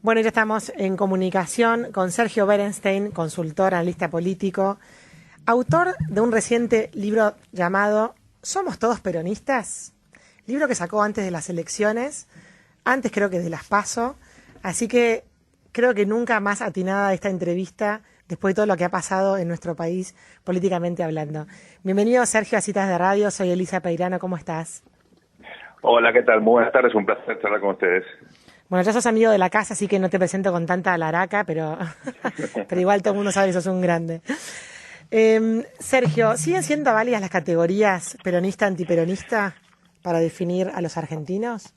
Bueno, ya estamos en comunicación con Sergio Berenstein, consultor, analista político, autor de un reciente libro llamado ¿Somos todos peronistas? Libro que sacó antes de las elecciones, antes creo que de las PASO, así que creo que nunca más atinada esta entrevista después de todo lo que ha pasado en nuestro país políticamente hablando. Bienvenido, Sergio, a Citas de Radio. Soy Elisa Peirano, ¿cómo estás? Hola, ¿qué tal? Muy buenas tardes, un placer charlar con ustedes. Bueno, ya sos amigo de la casa, así que no te presento con tanta alaraca, pero igual todo el mundo sabe que sos un grande. Sergio, ¿siguen siendo válidas las categorías peronista-antiperonista para definir a los argentinos?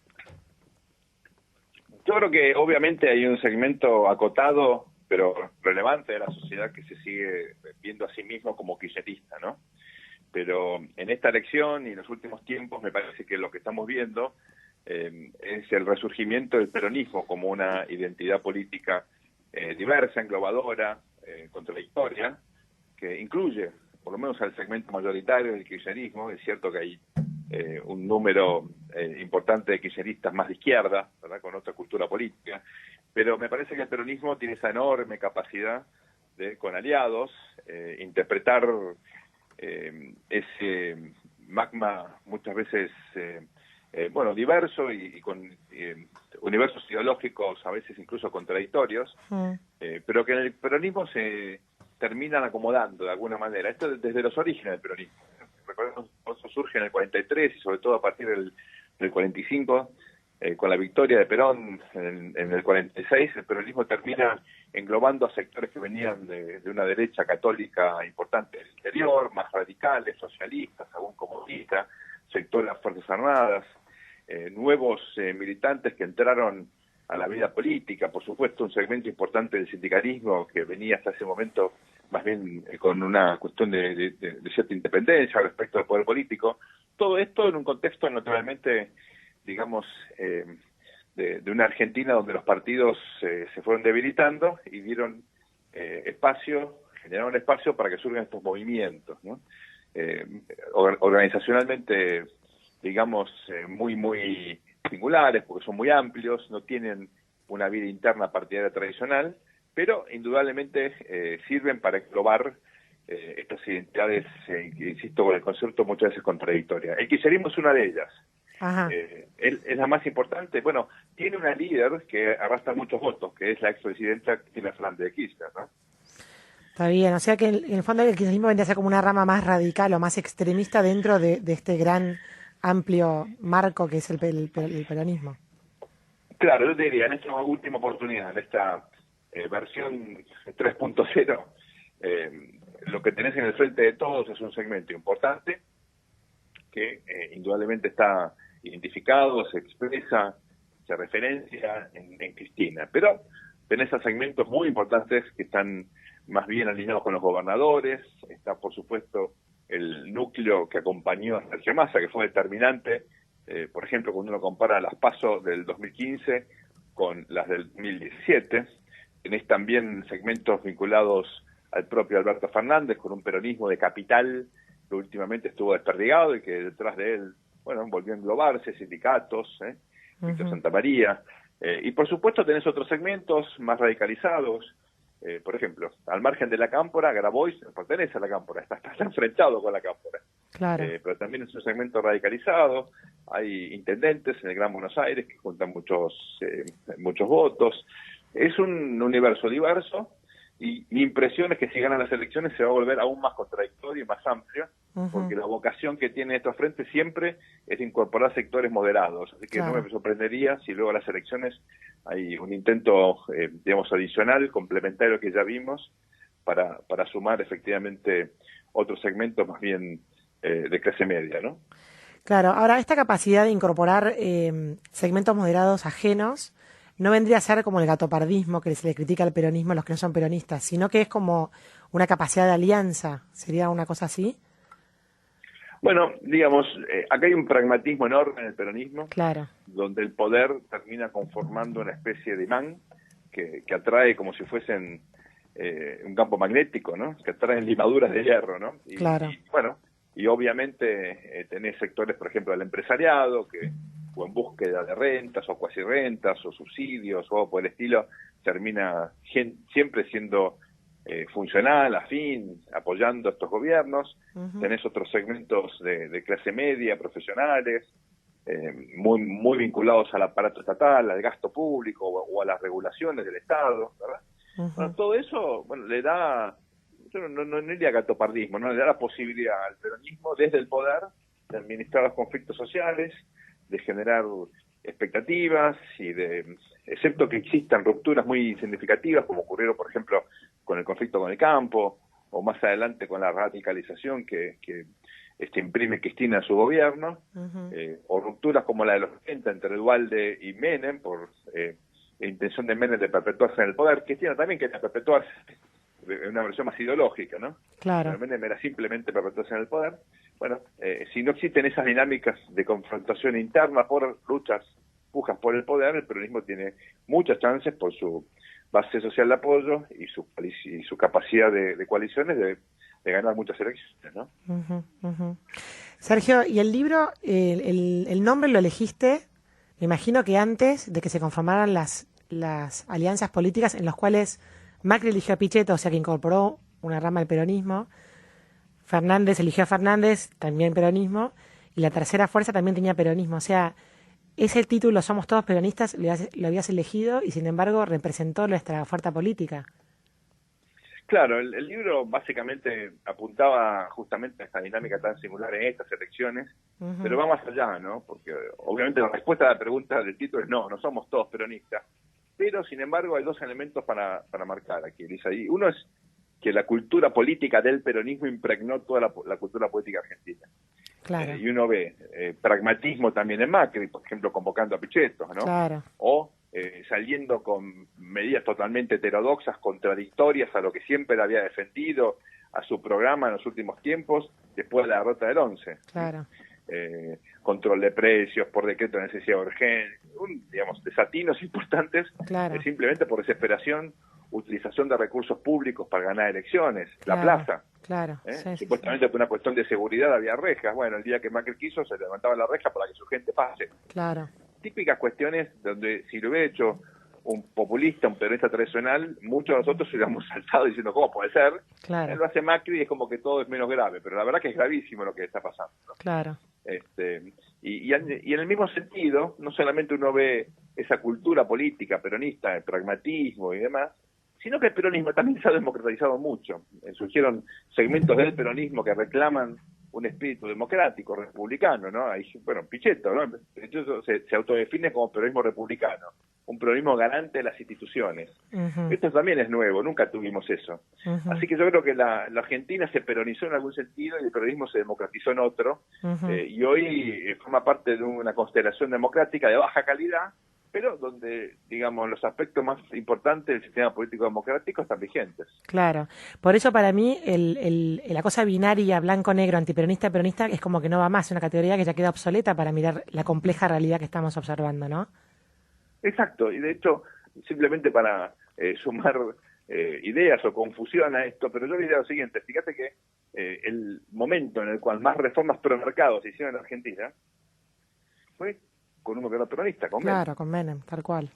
Yo creo que obviamente hay un segmento acotado, pero relevante de la sociedad que se sigue viendo a sí mismo como kirchnerista, ¿no? Pero en esta elección y en los últimos tiempos me parece que lo que estamos viendo es el resurgimiento del peronismo como una identidad política diversa, englobadora, contradictoria, que incluye, por lo menos al segmento mayoritario del kirchnerismo. Es cierto que hay un número importante de kirchneristas más de izquierda, ¿verdad?, con otra cultura política, pero me parece que el peronismo tiene esa enorme capacidad de, con aliados, interpretar ese magma muchas veces diverso y con universos ideológicos a veces incluso contradictorios, pero que en el peronismo se terminan acomodando de alguna manera. Esto desde los orígenes del peronismo. Recordemos que eso surge en el 43 y sobre todo a partir del 45, con la victoria de Perón en el 46, el peronismo termina englobando a sectores que venían de una derecha católica importante del interior, más radicales, socialistas, algún comunista, sector de las Fuerzas Armadas, nuevos militantes que entraron a la vida política, por supuesto un segmento importante del sindicalismo que venía hasta ese momento más bien con una cuestión de cierta independencia respecto al poder político. Todo esto en un contexto naturalmente, digamos, de una Argentina donde los partidos se fueron debilitando y dieron generaron espacio para que surjan estos movimientos, ¿no? Organizacionalmente, digamos, muy singulares, porque son muy amplios, no tienen una vida interna partidaria tradicional, pero indudablemente sirven para englobar estas identidades, insisto, con el concepto muchas veces contradictoria. El kirchnerismo es una de ellas. Es la más importante. Bueno, tiene una líder que arrastra muchos votos, que es la expresidenta Cristina Fernández de Kirchner, ¿no? Está bien, o sea que en el fondo el kirchnerismo vendría a ser como una rama más radical o más extremista dentro de este gran, amplio marco que es el peronismo. Claro, yo te diría, en esta última oportunidad, en esta versión 3.0, lo que tenés en el frente de todos es un segmento importante que indudablemente está identificado, se expresa, se referencia en Cristina, pero tenés a segmentos muy importantes que están más bien alineados con los gobernadores. Está, por supuesto, el núcleo que acompañó a Sergio Massa, que fue determinante, por ejemplo, cuando uno compara las PASO del 2015 con las del 2017. Tenés también segmentos vinculados al propio Alberto Fernández, con un peronismo de capital que últimamente estuvo desperdigado y que detrás de él, bueno, volvió a englobarse, sindicatos, Víctor Santa María, y por supuesto tenés otros segmentos más radicalizados. Por ejemplo, al margen de la Cámpora, Grabois pertenece a la Cámpora, está enfrentado con la Cámpora. Claro. Pero también es un segmento radicalizado. Hay intendentes en el Gran Buenos Aires que juntan muchos votos. Es un universo diverso y mi impresión es que si ganan las elecciones se va a volver aún más contradictorio y más amplio, porque la vocación que tiene estos frentes siempre es incorporar sectores moderados. Así que no me sorprendería si luego a las elecciones hay un intento, digamos, adicional, complementario que ya vimos, para sumar efectivamente otros segmentos más bien de clase media, ¿no? Claro, ahora esta capacidad de incorporar segmentos moderados ajenos no vendría a ser como el gatopardismo que se le critica al peronismo a los que no son peronistas, sino que es como una capacidad de alianza. ¿Sería una cosa así? Bueno, digamos, acá hay un pragmatismo enorme en el peronismo, claro, donde el poder termina conformando una especie de imán que atrae como si fuesen un campo magnético, ¿no? Que atraen limaduras de hierro, ¿no? claro. Y obviamente tenés sectores, por ejemplo, del empresariado, que o en búsqueda de rentas o cuasi rentas o subsidios o algo por el estilo, termina siempre siendo funcional, afín, apoyando a estos gobiernos. Tenés otros segmentos de clase media, profesionales, muy vinculados al aparato estatal, al gasto público o a las regulaciones del Estado, ¿verdad? Bueno, todo eso, bueno, le da, yo no diría gatopardismo, ¿no? Le da la posibilidad al peronismo desde el poder de administrar los conflictos sociales, de generar expectativas y excepto que existan rupturas muy significativas, como ocurrieron, por ejemplo, con el conflicto con el campo, o más adelante con la radicalización que imprime Cristina a su gobierno, o rupturas como la de los 80 entre Duhalde y Menem, por la intención de Menem de perpetuarse en el poder. Cristina también quería perpetuarse en una versión más ideológica, ¿no? Claro. Pero Menem era simplemente perpetuarse en el poder. Bueno, si no existen esas dinámicas de confrontación interna por pujas por el poder, el peronismo tiene muchas chances por su base social de apoyo y su capacidad de coaliciones de ganar muchas elecciones, ¿no? Sergio, ¿y el libro, el nombre lo elegiste, me imagino que antes de que se conformaran las alianzas políticas en las cuales Macri eligió a Pichetto, o sea que incorporó una rama del peronismo, Fernández eligió a Fernández, también peronismo, y la tercera fuerza también tenía peronismo, o sea, ese título Somos Todos Peronistas lo habías elegido y sin embargo representó nuestra oferta política. Claro, el libro básicamente apuntaba justamente a esta dinámica tan singular en estas elecciones, pero va más allá, ¿no? Porque obviamente la respuesta a la pregunta del título es no somos todos peronistas, pero sin embargo hay dos elementos para marcar aquí, Elisa. Y uno es que la cultura política del peronismo impregnó toda la cultura política argentina. Claro. Y uno ve pragmatismo también en Macri, por ejemplo, convocando a Pichetto, ¿no? Claro. O saliendo con medidas totalmente heterodoxas, contradictorias a lo que siempre había defendido, a su programa en los últimos tiempos, después de la derrota del 11. Claro. Control de precios, por decreto de necesidad urgente, digamos, desatinos importantes, claro. Simplemente por desesperación, utilización de recursos públicos para ganar elecciones, claro. la plaza. Claro. Sí, supuestamente por una cuestión de seguridad había rejas. Bueno, el día que Macri quiso se levantaba la reja para que su gente pase. Claro. Típicas cuestiones donde si lo hubiera hecho un populista, un peronista tradicional, muchos de nosotros hubiéramos saltado diciendo ¿cómo puede ser? Claro. Él lo hace Macri y es como que todo es menos grave, pero la verdad que es gravísimo lo que está pasando, ¿no? Claro. Y en el mismo sentido, no solamente uno ve esa cultura política peronista, el pragmatismo y demás, sino que el peronismo también se ha democratizado mucho. Surgieron segmentos del peronismo que reclaman un espíritu democrático, republicano, ¿no? Ahí, bueno, Pichetto, ¿no? Pichetto se autodefine como peronismo republicano, un peronismo garante de las instituciones. Esto también es nuevo, nunca tuvimos eso. Así que yo creo que la Argentina se peronizó en algún sentido y el peronismo se democratizó en otro, y hoy forma parte de una constelación democrática de baja calidad, pero donde, digamos, los aspectos más importantes del sistema político democrático están vigentes. Claro. Por eso para mí la cosa binaria, blanco-negro, antiperonista-peronista, es como que no va más, es una categoría que ya queda obsoleta para mirar la compleja realidad que estamos observando, ¿no? Exacto, y de hecho, simplemente para sumar ideas o confusión a esto, pero yo diría lo siguiente, fíjate que el momento en el cual más reformas pro mercado se hicieron en Argentina fue con un gobierno peronista, con Menem. Claro, con Menem, tal cual.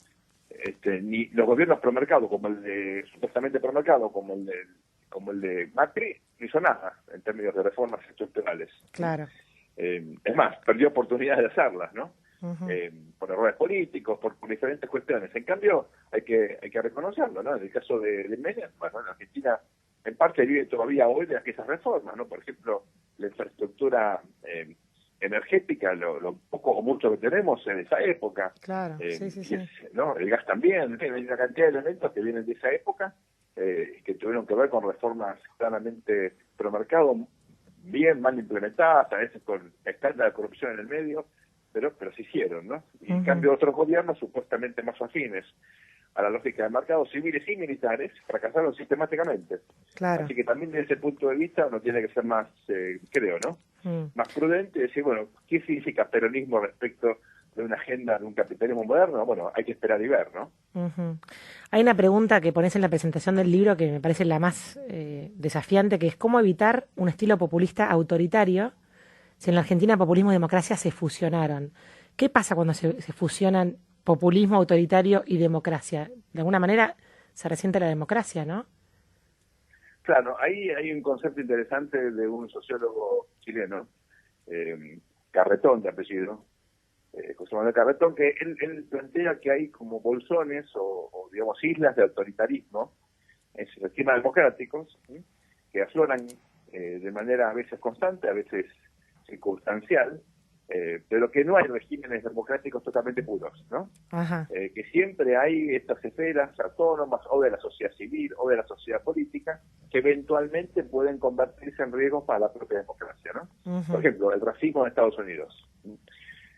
Ni los gobiernos pro mercado, como el de supuestamente pro mercado, como el de Macri, no hizo nada en términos de reformas estructurales. Claro. Es más, perdió oportunidades de hacerlas, ¿no? Por errores políticos, por diferentes cuestiones. En cambio, hay que reconocerlo, ¿no? En el caso de Menem, bueno, en Argentina en parte vive todavía hoy de aquellas reformas, ¿no? Por ejemplo, la infraestructura energética, lo poco o mucho que tenemos en esa época. Claro, sí. ¿No? El gas también, en fin, hay una cantidad de elementos que vienen de esa época que tuvieron que ver con reformas claramente pro mercado, bien mal implementadas, a veces con escándalo de corrupción en el medio, pero se hicieron, ¿no? Y en cambio otros gobiernos supuestamente más afines a la lógica de mercados civiles y militares fracasaron sistemáticamente. Claro. Así que también desde ese punto de vista uno tiene que ser más, creo, ¿no? Más prudente y decir, bueno, ¿qué significa peronismo respecto de una agenda de un capitalismo moderno? Bueno, hay que esperar y ver, ¿no? Hay una pregunta que pones en la presentación del libro que me parece la más desafiante, que es cómo evitar un estilo populista autoritario si en la Argentina populismo y democracia se fusionaron. ¿Qué pasa cuando se fusionan populismo autoritario y democracia? De alguna manera se resiente la democracia, ¿no? Claro, ahí hay un concepto interesante de un sociólogo chileno, Carretón de apellido, José Manuel Carretón, que él plantea que hay como bolsones o digamos islas de autoritarismo en sistemas democráticos, ¿sí?, que afloran de manera a veces constante, a veces circunstancial, pero que no hay regímenes democráticos totalmente puros, ¿no? Ajá. Que siempre hay estas esferas autónomas o de la sociedad civil o de la sociedad política que eventualmente pueden convertirse en riesgos para la propia democracia, ¿no? Por ejemplo, el racismo en Estados Unidos.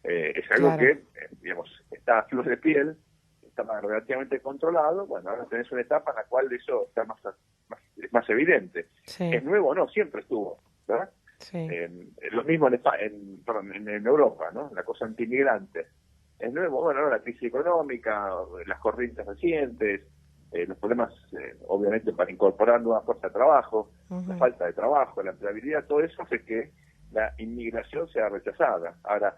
Es algo que, digamos, está a flor de piel, está relativamente controlado. Bueno, ahora tenés una etapa en la cual eso está más evidente. Sí. ¿Es nuevo? No, siempre estuvo, ¿verdad? Sí. Lo mismo en Europa, ¿no? La cosa antimigrante. Es nuevo, bueno, la crisis económica, las corrientes recientes, los problemas, obviamente, para incorporar nueva fuerza de trabajo, la falta de trabajo, la empleabilidad, todo eso hace que la inmigración sea rechazada. Ahora,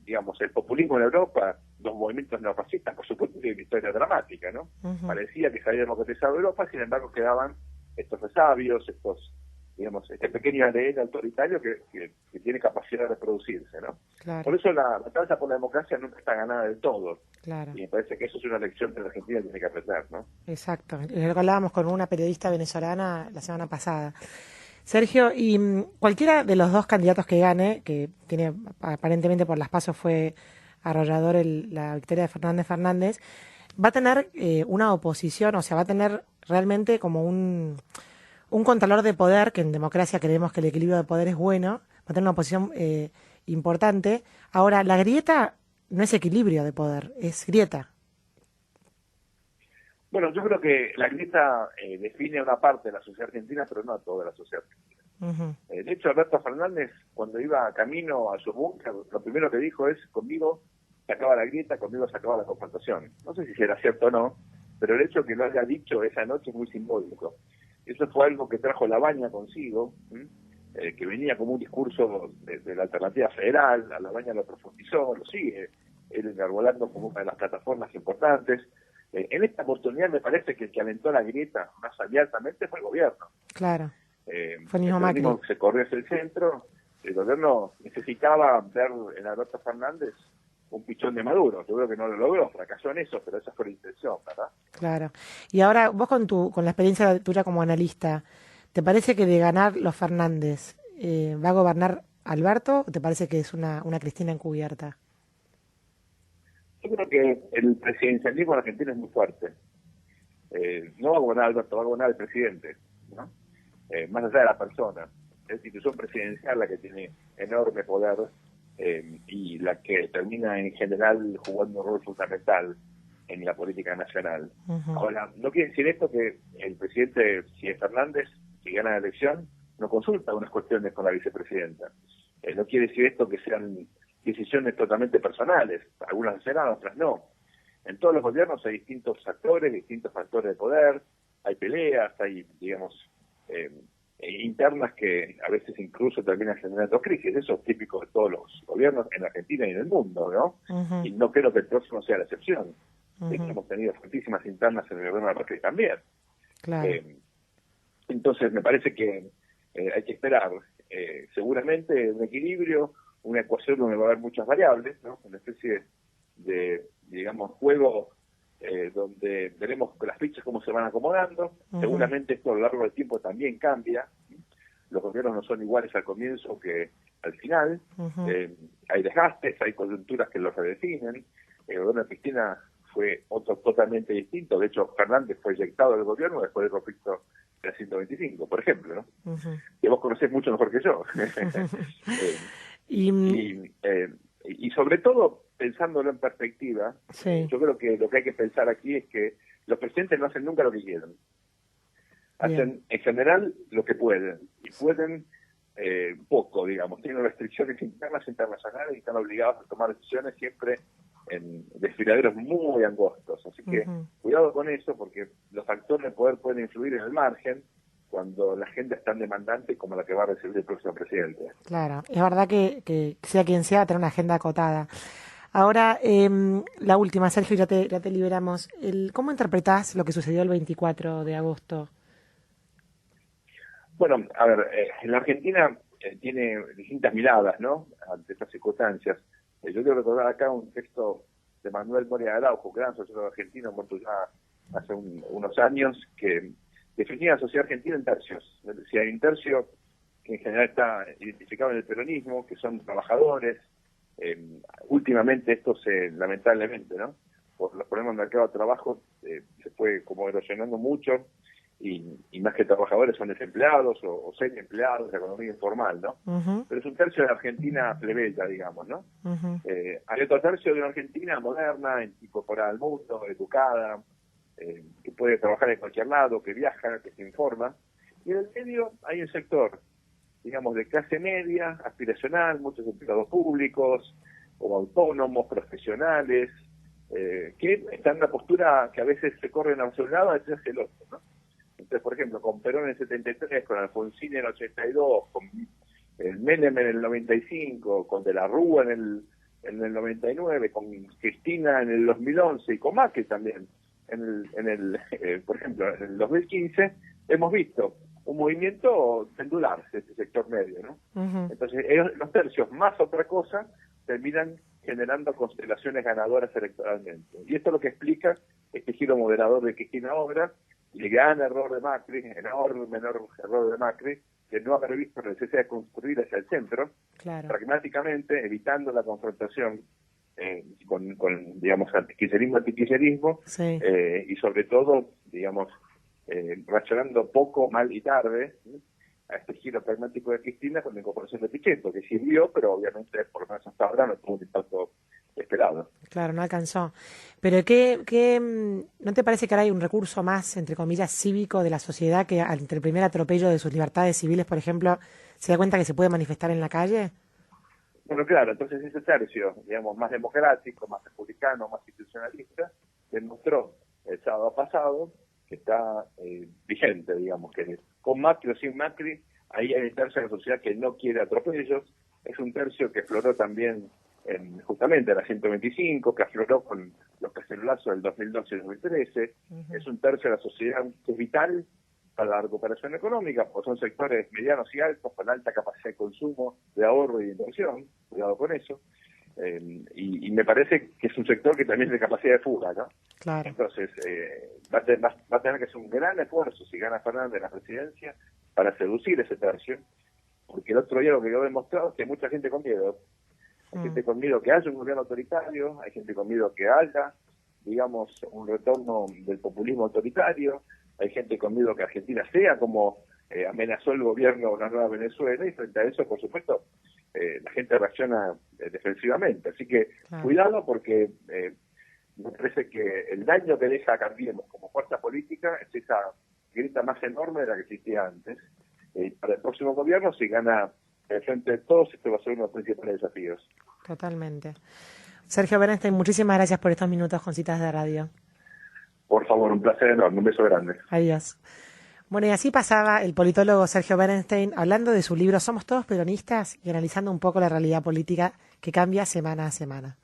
digamos, el populismo en Europa, los movimientos neofascistas, por supuesto, tienen una historia dramática, ¿no? Parecía que se había democratizado Europa, sin embargo, quedaban estos resabios, digamos, este pequeño ADN autoritario que tiene capacidad de reproducirse, ¿no? Claro. Por eso la batalla por la democracia nunca está ganada del todo. Claro. Y me parece que eso es una lección que la Argentina tiene que aprender, ¿no? Exacto. Lo que hablábamos con una periodista venezolana la semana pasada. Sergio, y cualquiera de los dos candidatos que gane, que tiene aparentemente por las PASO fue arrollador la victoria de Fernández, va a tener una oposición, o sea, va a tener realmente como un contralor de poder, que en democracia creemos que el equilibrio de poder es bueno, va a tener una oposición importante. Ahora, la grieta no es equilibrio de poder, es grieta. Bueno, yo creo que la grieta define a una parte de la sociedad argentina, pero no a toda la sociedad argentina. De hecho, Alberto Fernández, cuando iba camino a su búnker, lo primero que dijo es: conmigo se acaba la grieta, conmigo se acaba la confrontación. No sé si será cierto o no, pero el hecho que lo haya dicho esa noche es muy simbólico. Eso fue algo que trajo Labaña consigo, que venía como un discurso de la alternativa federal. A Labaña lo profundizó, lo sigue, él enarbolando como una de las plataformas importantes. En esta oportunidad me parece que el que alentó la grieta más abiertamente fue el gobierno. Claro. Fue el mismo el Macri. que se corrió hacia el centro. El gobierno necesitaba ver en Alberto Fernández un pichón de Maduro. Yo creo que no lo logró, fracasó en eso, pero esa fue la intención, ¿verdad? Claro. Y ahora, vos con la experiencia tuya como analista, ¿te parece que de ganar los Fernández va a gobernar Alberto o te parece que es una Cristina encubierta? Yo creo que el presidencialismo en Argentina es muy fuerte. No va a gobernar Alberto, va a gobernar el presidente, ¿no? Más allá de la persona. Es la institución presidencial la que tiene enorme poder y la que termina en general jugando un rol fundamental en la política nacional. Ahora, no quiere decir esto que el presidente, si es Fernández, si gana la elección, no consulta unas cuestiones con la vicepresidenta. No quiere decir esto que sean decisiones totalmente personales, algunas serán, otras no. En todos los gobiernos hay distintos actores, distintos factores de poder, hay peleas, hay, digamos, internas que a veces incluso terminan generando crisis. Eso es típico de todos los gobiernos en Argentina y en el mundo, ¿no? Y no creo que el próximo sea la excepción. Hemos tenido fuertísimas internas en el gobierno de la Macri también. Claro. Entonces me parece que hay que esperar seguramente un equilibrio, una ecuación donde va a haber muchas variables, ¿no? Una especie de, digamos, juego donde veremos las fichas cómo se van acomodando. Seguramente esto a lo largo del tiempo también cambia. Los gobiernos no son iguales al comienzo que al final. Hay desgastes, hay coyunturas que los redefinen. El gobierno de Cristina fue otro totalmente distinto. De hecho, Fernández fue eyectado del gobierno después del conflicto de la 125, por ejemplo, ¿no? Que vos conocés mucho mejor que yo. Y sobre todo, pensándolo en perspectiva, yo creo que lo que hay que pensar aquí es que los presidentes no hacen nunca lo que quieren. Hacen en general lo que pueden. Y pueden poco, digamos. Tienen restricciones internas, internacionales y están obligados a tomar decisiones siempre en desfiladeros muy angostos. Así que cuidado con eso, porque los factores de poder pueden influir en el margen, cuando la agenda es tan demandante como la que va a recibir el próximo presidente. Claro, es verdad que sea quien sea, tener una agenda acotada. Ahora, la última, Sergio, ya te liberamos. ¿Cómo interpretás lo que sucedió el 24 de agosto? Bueno, a ver, la Argentina tiene distintas miradas, ¿no?, ante estas circunstancias. Yo quiero recordar acá un texto de Manuel Moria de Araujo, gran sociólogo argentino, muerto ya hace unos años, que definía la sociedad argentina en tercios. Es decir, hay un tercio que en general está identificado en el peronismo, que son trabajadores. Últimamente esto lamentablemente, ¿no?, por los problemas del mercado de trabajo, se fue como erosionando mucho, y más que trabajadores son desempleados o semi-empleados, la economía informal, ¿no? Uh-huh. Pero es un tercio de la Argentina plebeya, digamos, ¿no? Uh-huh. Hay otro tercio de una Argentina moderna, incorporada al mundo, educada, que puede trabajar en cualquier lado, que viaja, que se informa. Y en el medio hay un sector, digamos, de clase media, aspiracional, muchos empleados públicos, o autónomos, profesionales, que están en una postura que a veces se corren hacia un lado, a veces hacia el otro, ¿no? Entonces, por ejemplo, con Perón en el 73, con Alfonsín en el 82, con Menem en el 95, con De la Rúa en el 99, con Cristina en el 2011 y con Macri también por ejemplo, en el 2015, hemos visto un movimiento pendularse este sector medio, ¿no? Uh-huh. Entonces, los tercios más otra cosa terminan generando constelaciones ganadoras electoralmente. Y esto es lo que explica este giro moderador de Cristina ahora, y el gran error de Macri, menor error de Macri, que no haber visto la necesidad de construir hacia el centro, claro, pragmáticamente, evitando la confrontación con digamos, antikirchnerismo, sí. Y sobre todo, digamos, reaccionando poco, mal y tarde, a este giro pragmático de Cristina con la incorporación de Pichetto, que sirvió, pero obviamente por lo menos hasta ahora no tuvo un impacto esperado. Claro, no alcanzó. Pero ¿no te parece que ahora hay un recurso más, entre comillas, cívico de la sociedad que ante el primer atropello de sus libertades civiles, por ejemplo, se da cuenta que se puede manifestar en la calle? Bueno, claro, entonces ese tercio, digamos, más democrático, más republicano, más institucionalista, demostró el sábado pasado que está vigente, digamos, que con Macri o sin Macri, ahí hay un tercio de la sociedad que no quiere atropellos. Es un tercio que afloró también justamente en la 125, que afloró con los cacerolazos del 2012 y 2013. Uh-huh. Es un tercio de la sociedad que es vital para la recuperación económica, porque son sectores medianos y altos, con alta capacidad de consumo, de ahorro y de inversión, cuidado con eso, y me parece que es un sector que también es de capacidad de fuga, ¿no? Claro. Entonces, va a tener que hacer un gran esfuerzo, si gana Fernández la presidencia, para seducir ese tercio, porque el otro día lo que quedó demostrado es que hay mucha gente con miedo. Hay gente con miedo que haya un gobierno autoritario, hay gente con miedo que haya, digamos, un retorno del populismo autoritario, hay gente con miedo que Argentina sea como amenazó el gobierno de la nueva Venezuela, y frente a eso, por supuesto, la gente reacciona defensivamente. Así que cuidado, porque me parece que el daño que deja Cambiemos como fuerza política es esa grieta más enorme de la que existía antes. Para el próximo gobierno, si gana el frente de todos, esto va a ser uno de los principales desafíos. Totalmente. Sergio Berenstein, muchísimas gracias por estos minutos con Citas de Radio. Por favor, un placer enorme, un beso grande. Adiós. Bueno, y así pasaba el politólogo Sergio Berenstein hablando de su libro Somos todos peronistas y analizando un poco la realidad política que cambia semana a semana.